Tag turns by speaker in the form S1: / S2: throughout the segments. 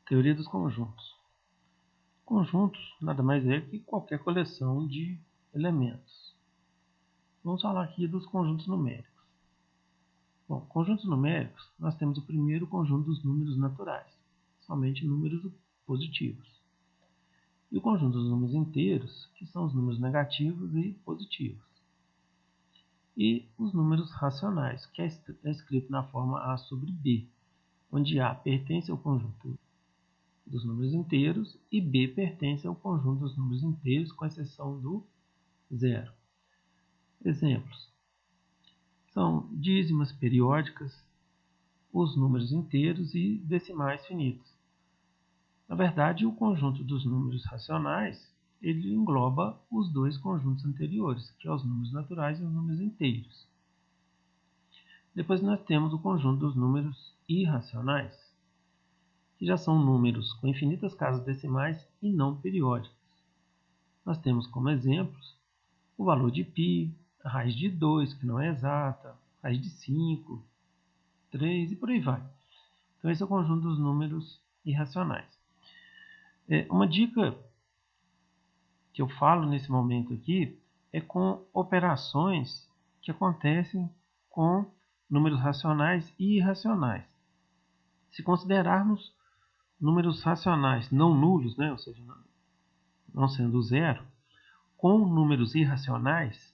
S1: Teoria dos conjuntos. Conjuntos nada mais é que qualquer coleção de elementos. Vamos falar aqui dos conjuntos numéricos. Bom, conjuntos numéricos, nós temos o primeiro conjunto dos números naturais, somente números positivos. E o conjunto dos números inteiros, que são os números negativos e positivos. E os números racionais, que é escrito na forma A sobre B, onde A pertence ao conjunto dos números inteiros e B pertence ao conjunto dos números inteiros, com exceção do zero. Exemplos são dízimas periódicas, os números inteiros e decimais finitos. Na verdade, o conjunto dos números racionais ele engloba os dois conjuntos anteriores, que são os números naturais e os números inteiros. Depois nós temos o conjunto dos números irracionais, que já são números com infinitas casas decimais e não periódicos. Nós temos como exemplos o valor de π, a raiz de 2, que não é exata, a raiz de 5, 3 e por aí vai. Então esse é o conjunto dos números irracionais. Uma dica que eu falo nesse momento aqui é com operações que acontecem com números racionais e irracionais. Se considerarmos números racionais não nulos, ou seja, não sendo zero, com números irracionais,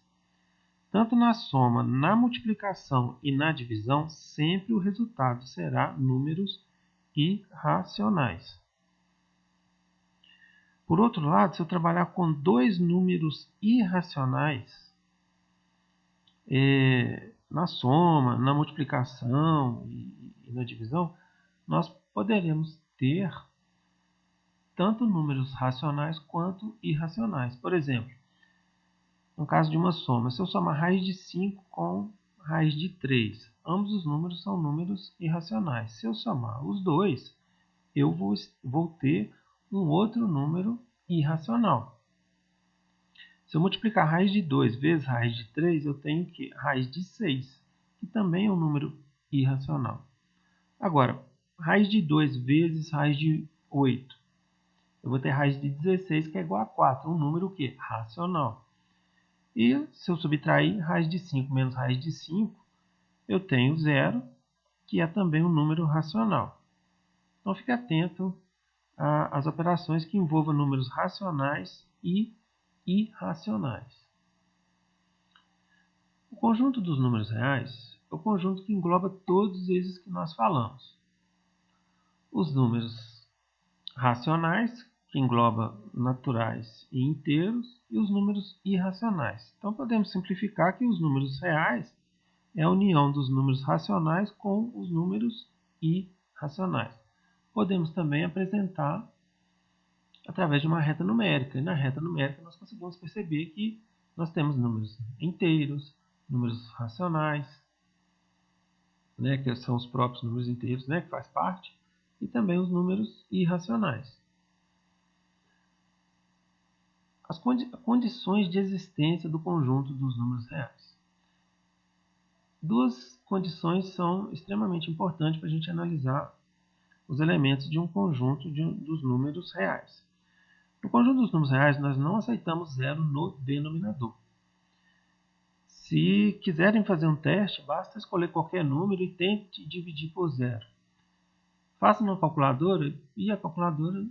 S1: tanto na soma, na multiplicação e na divisão, sempre o resultado será números irracionais. Por outro lado, se eu trabalhar com dois números irracionais, na soma, na multiplicação e na divisão, nós poderemos ter tanto números racionais quanto irracionais. Por exemplo, no caso de uma soma, se eu somar raiz de 5 com raiz de 3, ambos os números são números irracionais. Se eu somar os dois, eu vou ter um outro número irracional. Se eu multiplicar raiz de 2 vezes raiz de 3, eu tenho que raiz de 6, que também é um número irracional. Agora, raiz de 2 vezes raiz de 8, eu vou ter raiz de 16, que é igual a 4, um número que? Racional. E se eu subtrair raiz de 5 menos raiz de 5, eu tenho 0, que é também um número racional. Então fique atento às operações que envolvam números racionais e irracionais. O conjunto dos números reais é o conjunto que engloba todos esses que nós falamos. Os números racionais, que engloba naturais e inteiros, e os números irracionais. Então podemos simplificar que os números reais é a união dos números racionais com os números irracionais. Podemos também apresentar através de uma reta numérica. E na reta numérica nós conseguimos perceber que nós temos números inteiros, números racionais, que são os próprios números inteiros, que faz parte, e também os números irracionais. As condições de existência do conjunto dos números reais. Duas condições são extremamente importantes para a gente analisar os elementos de um conjunto dos números reais. No conjunto dos números reais, nós não aceitamos zero no denominador. Se quiserem fazer um teste, basta escolher qualquer número e tente dividir por zero. Faça uma calculadora e a calculadora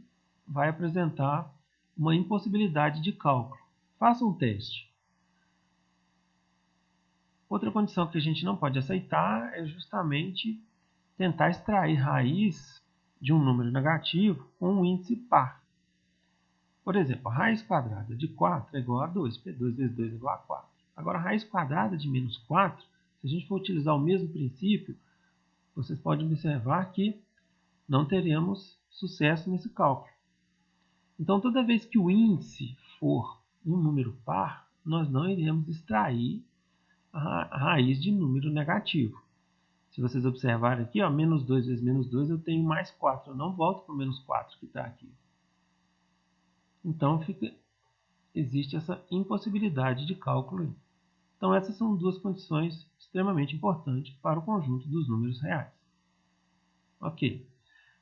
S1: vai apresentar uma impossibilidade de cálculo. Faça um teste. Outra condição que a gente não pode aceitar é justamente tentar extrair raiz de um número negativo com um índice par. Por exemplo, a raiz quadrada de 4 é igual a 2, porque 2 vezes 2 é igual a 4. Agora, a raiz quadrada de menos 4, se a gente for utilizar o mesmo princípio, vocês podem observar que não teremos sucesso nesse cálculo. Então, toda vez que o índice for um número par, nós não iremos extrair a raiz de número negativo. Se vocês observarem aqui, menos 2 vezes menos 2, eu tenho mais 4. Eu não volto para o menos 4 que está aqui. Então, existe essa impossibilidade de cálculo. Então, essas são duas condições extremamente importantes para o conjunto dos números reais. Ok.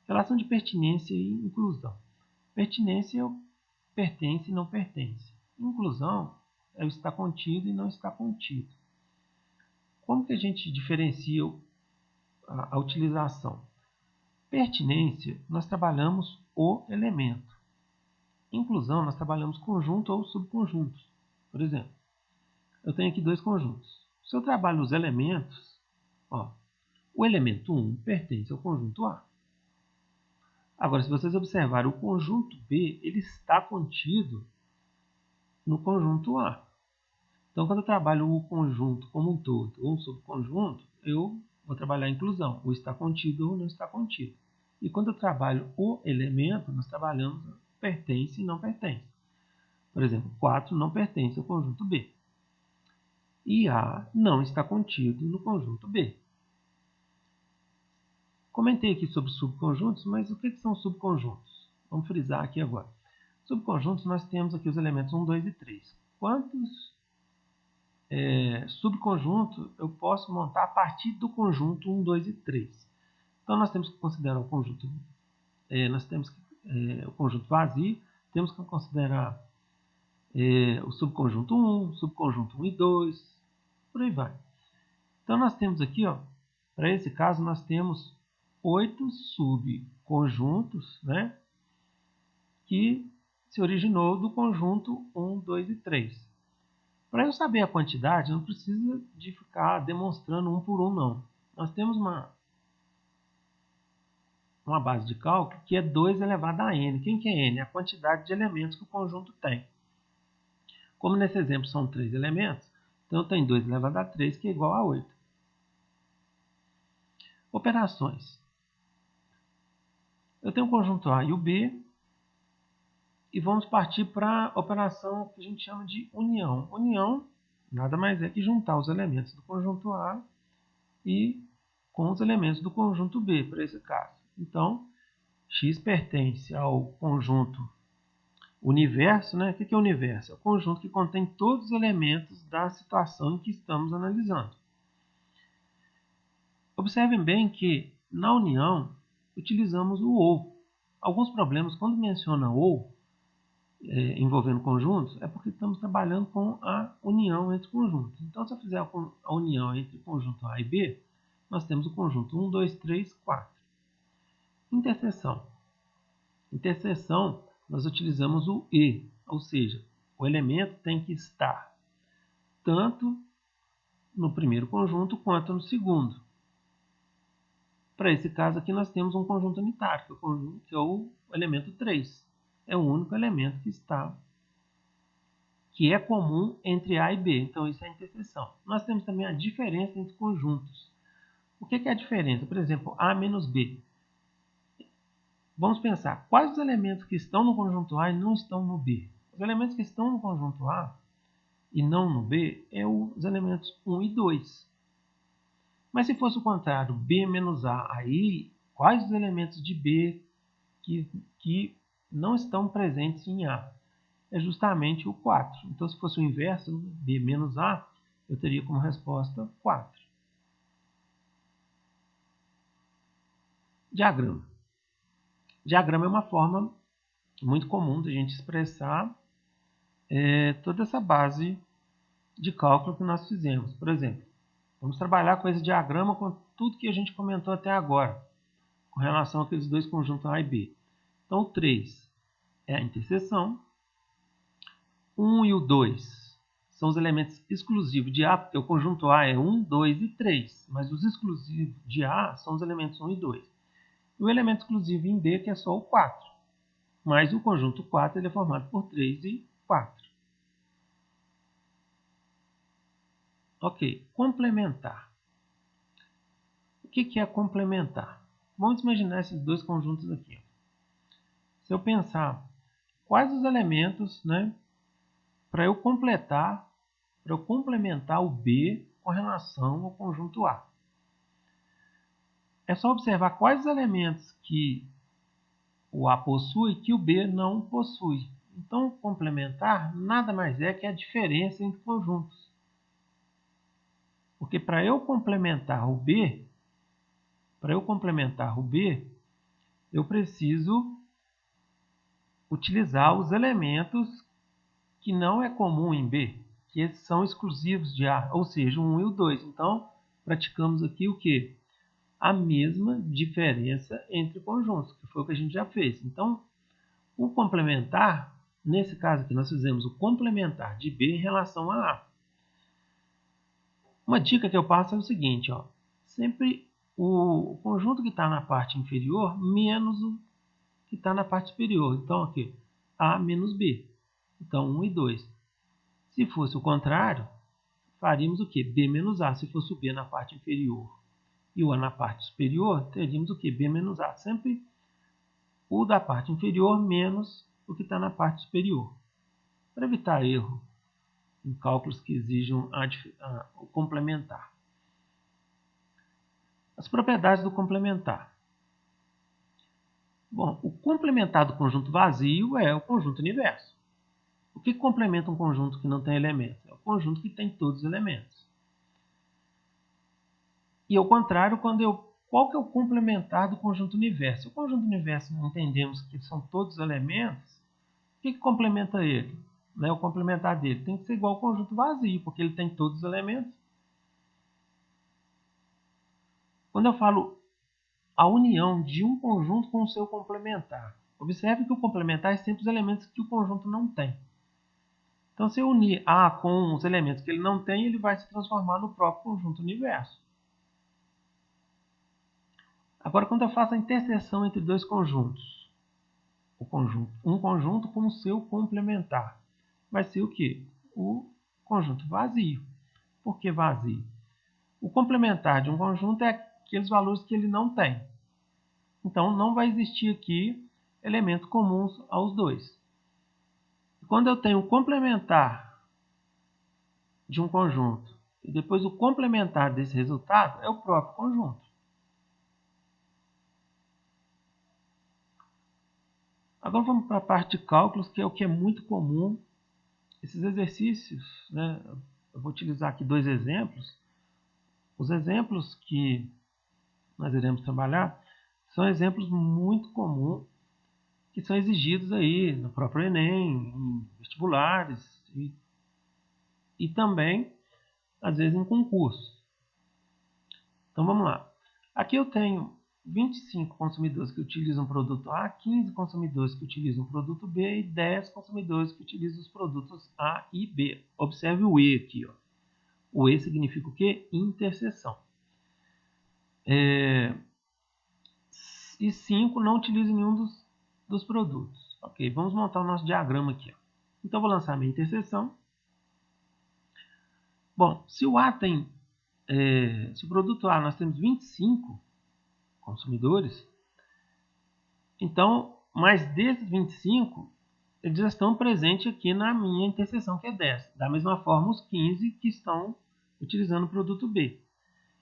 S1: Relação de pertinência e inclusão. Pertinência é o pertence e não pertence. Inclusão é o está contido e não está contido. Como que a gente diferencia a utilização? Pertinência, nós trabalhamos o elemento. Inclusão, nós trabalhamos conjunto ou subconjuntos. Por exemplo, eu tenho aqui dois conjuntos. Se eu trabalho os elementos, o elemento 1 pertence ao conjunto A. Agora, se vocês observarem, o conjunto B ele está contido no conjunto A. Então, quando eu trabalho o conjunto como um todo ou um subconjunto, eu vou trabalhar a inclusão, ou está contido ou não está contido. E quando eu trabalho o elemento, nós trabalhamos pertence e não pertence. Por exemplo, 4 não pertence ao conjunto B. E A não está contido no conjunto B. Comentei aqui sobre subconjuntos, mas o que são subconjuntos? Vamos frisar aqui agora. Subconjuntos, nós temos aqui os elementos 1, 2 e 3. Quantos subconjuntos eu posso montar a partir do conjunto 1, 2 e 3? Então, nós temos que considerar o conjunto, o conjunto vazio, temos que considerar o subconjunto 1, subconjunto 1 e 2, por aí vai. Então, nós temos aqui, para esse caso, nós temos 8 subconjuntos, né, que se originou do conjunto 1, 2 e 3. Para eu saber a quantidade, não precisa de ficar demonstrando um por um, não. Nós temos uma base de cálculo que é 2 elevado a n. Quem que é n? A quantidade de elementos que o conjunto tem. Como nesse exemplo são 3 elementos, então eu tenho 2 elevado a 3, que é igual a 8. Operações. Eu tenho o conjunto A e o B, e vamos partir para a operação que a gente chama de união. União nada mais é que juntar os elementos do conjunto A e com os elementos do conjunto B, para esse caso. Então, X pertence ao conjunto universo, né? O que é o universo? É o conjunto que contém todos os elementos da situação em que estamos analisando. Observem bem que, na união, utilizamos o ou. Alguns problemas, quando menciona ou, envolvendo conjuntos, é porque estamos trabalhando com a união entre conjuntos. Então, se eu fizer a união entre o conjunto A e B, nós temos o conjunto 1, 2, 3, 4. Interseção. Interseção, nós utilizamos o e, ou seja, o elemento tem que estar tanto no primeiro conjunto quanto no segundo. Para esse caso aqui, nós temos um conjunto unitário, que é o elemento 3. É o único elemento que é comum entre A e B. Então, isso é a interseção. Nós temos também a diferença entre conjuntos. O que é a diferença? Por exemplo, A menos B. Vamos pensar, quais os elementos que estão no conjunto A e não estão no B? Os elementos que estão no conjunto A e não no B é os elementos 1 e 2. Mas se fosse o contrário, B menos A, aí quais os elementos de B que não estão presentes em A? É justamente o 4. Então, se fosse o inverso, B menos A, eu teria como resposta 4. Diagrama. Diagrama é uma forma muito comum de a gente expressar toda essa base de cálculo que nós fizemos. Por exemplo, vamos trabalhar com esse diagrama com tudo que a gente comentou até agora, com relação àqueles dois conjuntos A e B. Então, o 3 é a interseção. 1 e o 2 são os elementos exclusivos de A, porque o conjunto A é 1, 2 e 3, mas os exclusivos de A são os elementos 1 e 2. E o elemento exclusivo em B, que é só o 4. Mas o conjunto 4 ele é formado por 3 e 4. Ok, complementar. O que é complementar? Vamos imaginar esses dois conjuntos aqui. Se eu pensar quais os elementos, né, para eu complementar o B com relação ao conjunto A. É só observar quais os elementos que o A possui que o B não possui. Então, complementar nada mais é que a diferença entre conjuntos. Porque para eu complementar o B, eu preciso utilizar os elementos que não é comum em B, que esses são exclusivos de A, ou seja, o 1 e o 2. Então, praticamos aqui o quê? A mesma diferença entre conjuntos, que foi o que a gente já fez. Então, o complementar, nesse caso aqui, nós fizemos o complementar de B em relação a A. Uma dica que eu passo é o seguinte, ó, sempre o conjunto que está na parte inferior menos o que está na parte superior. Então, aqui, A menos B. Então, 1 e 2. Se fosse o contrário, faríamos o quê? B menos A. Se fosse o B na parte inferior e o A na parte superior, teríamos o quê? B menos A. Sempre o da parte inferior menos o que está na parte superior. Para evitar erro em cálculos que exijam o complementar. As propriedades do complementar. Bom, o complementar do conjunto vazio é o conjunto universo. O que complementa um conjunto que não tem elementos? É o conjunto que tem todos os elementos. E ao contrário, qual que é o complementar do conjunto universo? Se o conjunto universo entendemos que são todos os elementos, o que complementa ele? O complementar dele tem que ser igual ao conjunto vazio, porque ele tem todos os elementos. Quando eu falo a união de um conjunto com o seu complementar, observe que o complementar é sempre os elementos que o conjunto não tem. Então, se eu unir A com os elementos que ele não tem, ele vai se transformar no próprio conjunto universo. Agora, quando eu faço a interseção entre dois conjuntos, um conjunto com o seu complementar, vai ser o quê? O conjunto vazio. Por que vazio? O complementar de um conjunto é aqueles valores que ele não tem. Então, não vai existir aqui elementos comuns aos dois. Quando eu tenho o complementar de um conjunto e depois o complementar desse resultado, é o próprio conjunto. Agora vamos para a parte de cálculos, que é o que é muito comum. Esses exercícios, eu vou utilizar aqui dois exemplos. Os exemplos que nós iremos trabalhar são exemplos muito comuns que são exigidos aí no próprio Enem, em vestibulares e também, às vezes, em concursos. Então, vamos lá. Aqui eu tenho 25 consumidores que utilizam o produto A, 15 consumidores que utilizam o produto B e 10 consumidores que utilizam os produtos A e B. Observe o E aqui. Ó. O E significa o quê? Interseção. E 5 não utilizam nenhum dos produtos. Ok, vamos montar o nosso diagrama aqui. Ó. Então, vou lançar minha interseção. Bom, se o A tem... se o produto A nós temos 25 consumidores, então, mais desses 25, eles já estão presentes aqui na minha interseção, que é 10. Da mesma forma, os 15 que estão utilizando o produto B.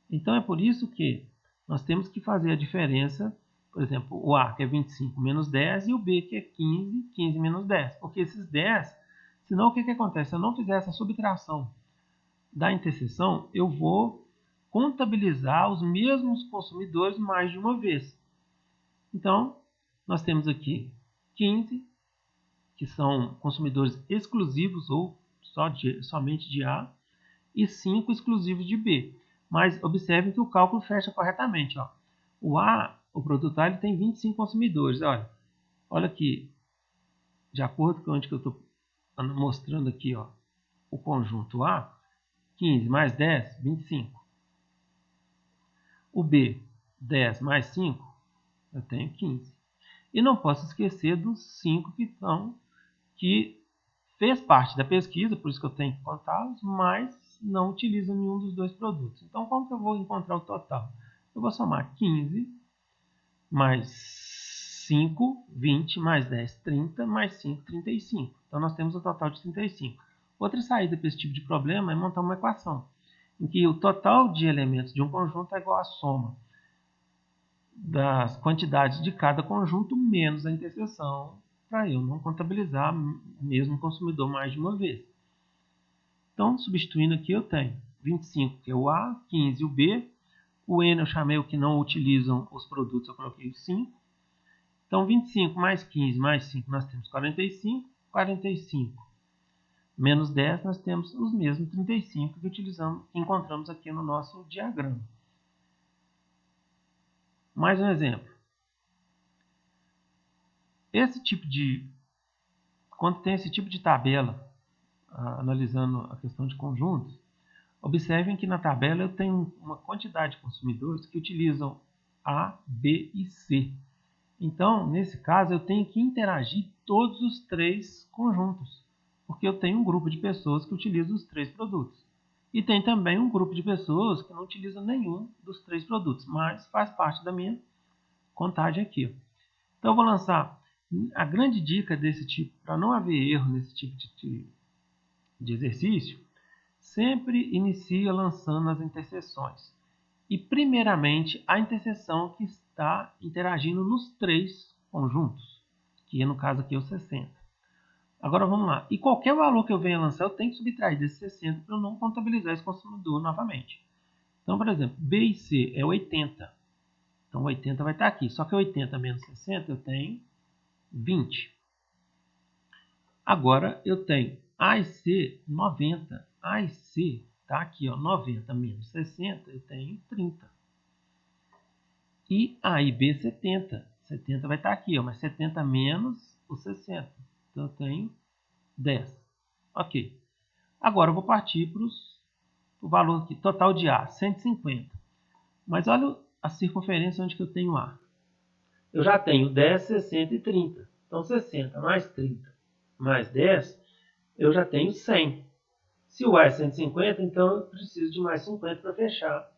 S1: Então, é por isso que nós temos que fazer a diferença, por exemplo, o A, que é 25 menos 10, e o B, que é 15, 15 menos 10. Porque esses 10, senão o que acontece? Se eu não fizer essa subtração da interseção, eu vou contabilizar os mesmos consumidores mais de uma vez. Então, nós temos aqui 15, que são consumidores exclusivos ou somente de A, e 5 exclusivos de B. Mas observe que o cálculo fecha corretamente. Ó. O A, o produto A, ele tem 25 consumidores. Olha aqui, de acordo com onde que eu estou mostrando aqui, ó, o conjunto A, 15 mais 10, 25. O B, 10 mais 5, eu tenho 15. E não posso esquecer dos 5 que fez parte da pesquisa, por isso que eu tenho que contá-los, mas não utilizam nenhum dos dois produtos. Então, como que eu vou encontrar o total? Eu vou somar 15 mais 5, 20, mais 10, 30, mais 5, 35. Então, nós temos o total de 35. Outra saída para esse tipo de problema é montar uma equação, em que o total de elementos de um conjunto é igual à soma das quantidades de cada conjunto menos a interseção, para eu não contabilizar o mesmo consumidor mais de uma vez. Então, substituindo aqui, eu tenho 25, que é o A, 15, o B, o N eu chamei o que não utilizam os produtos, eu coloquei o 5, Então, 25 mais 15 mais 5, nós temos 45. 45 menos 10, nós temos os mesmos 35 que encontramos aqui no nosso diagrama. Mais um exemplo. Quando tem esse tipo de tabela, analisando a questão de conjuntos, observem que na tabela eu tenho uma quantidade de consumidores que utilizam A, B e C. Então, nesse caso, eu tenho que interagir todos os três conjuntos, porque eu tenho um grupo de pessoas que utilizam os três produtos. E tem também um grupo de pessoas que não utilizam nenhum dos três produtos, mas faz parte da minha contagem aqui. Então, eu vou lançar a grande dica desse tipo, para não haver erro nesse tipo de exercício, sempre inicia lançando as interseções. E, primeiramente, a interseção que está interagindo nos três conjuntos, que no caso aqui é o 60. Agora vamos lá. E qualquer valor que eu venha lançar, eu tenho que subtrair desse 60 para eu não contabilizar esse consumidor novamente. Então, por exemplo, B e C é 80. Então, 80 vai estar aqui. Só que 80 menos 60 eu tenho 20. Agora eu tenho A e C 90. A e C está aqui, ó, 90 menos 60, eu tenho 30. E A e B 70. 70 vai estar aqui, ó, mas 70 menos os 60. Então eu tenho 10. Ok. Agora eu vou partir para o valor aqui, total de A, 150. Mas olha a circunferência onde que eu tenho A. Eu já tenho 10, 60 e 30. Então 60 mais 30 mais 10, eu já tenho 100. Se o A é 150, então eu preciso de mais 50 para fechar.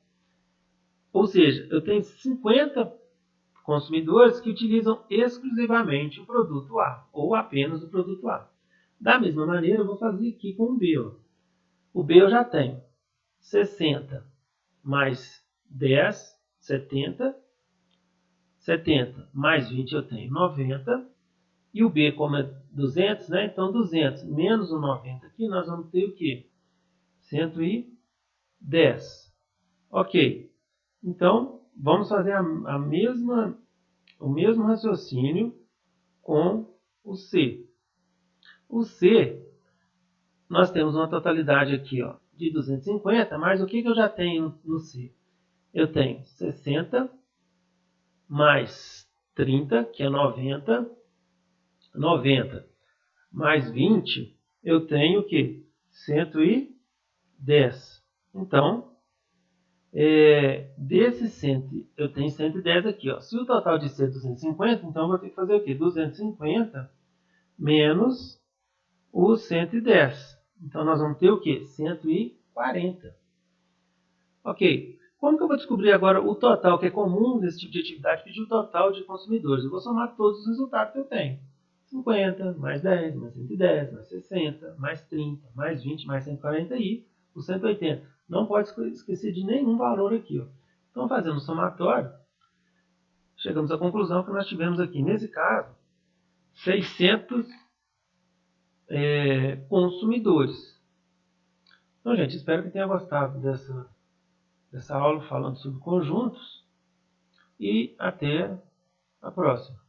S1: Ou seja, eu tenho 50 consumidores que utilizam exclusivamente o produto A, ou apenas o produto A. Da mesma maneira, eu vou fazer aqui com o B. O B eu já tenho 60 mais 10, 70. 70 mais 20 eu tenho 90. E o B, como é 200, né? Então 200 menos o 90 aqui, nós vamos ter o quê? 110. Ok. Então, vamos fazer o mesmo raciocínio com o C. O C, nós temos uma totalidade aqui, ó, de 250, mas o que eu já tenho no C? Eu tenho 60 mais 30, que é 90. 90 mais 20, eu tenho o quê? 110. Então, desse 100, eu tenho 110 aqui. Ó. Se o total de ser 250, então eu vou ter que fazer o quê? 250 menos os 110. Então, nós vamos ter o quê? 140. Ok. Como que eu vou descobrir agora o total que é comum nesse tipo de atividade, pedir o total de consumidores? Eu vou somar todos os resultados que eu tenho. 50, mais 10, mais 110, mais 60, mais 30, mais 20, mais 140 e o 180. Não pode esquecer de nenhum valor aqui. Ó. Então, fazendo o somatório, chegamos à conclusão que nós tivemos aqui, nesse caso, 600 consumidores. Então, gente, espero que tenha gostado dessa aula falando sobre conjuntos e até a próxima.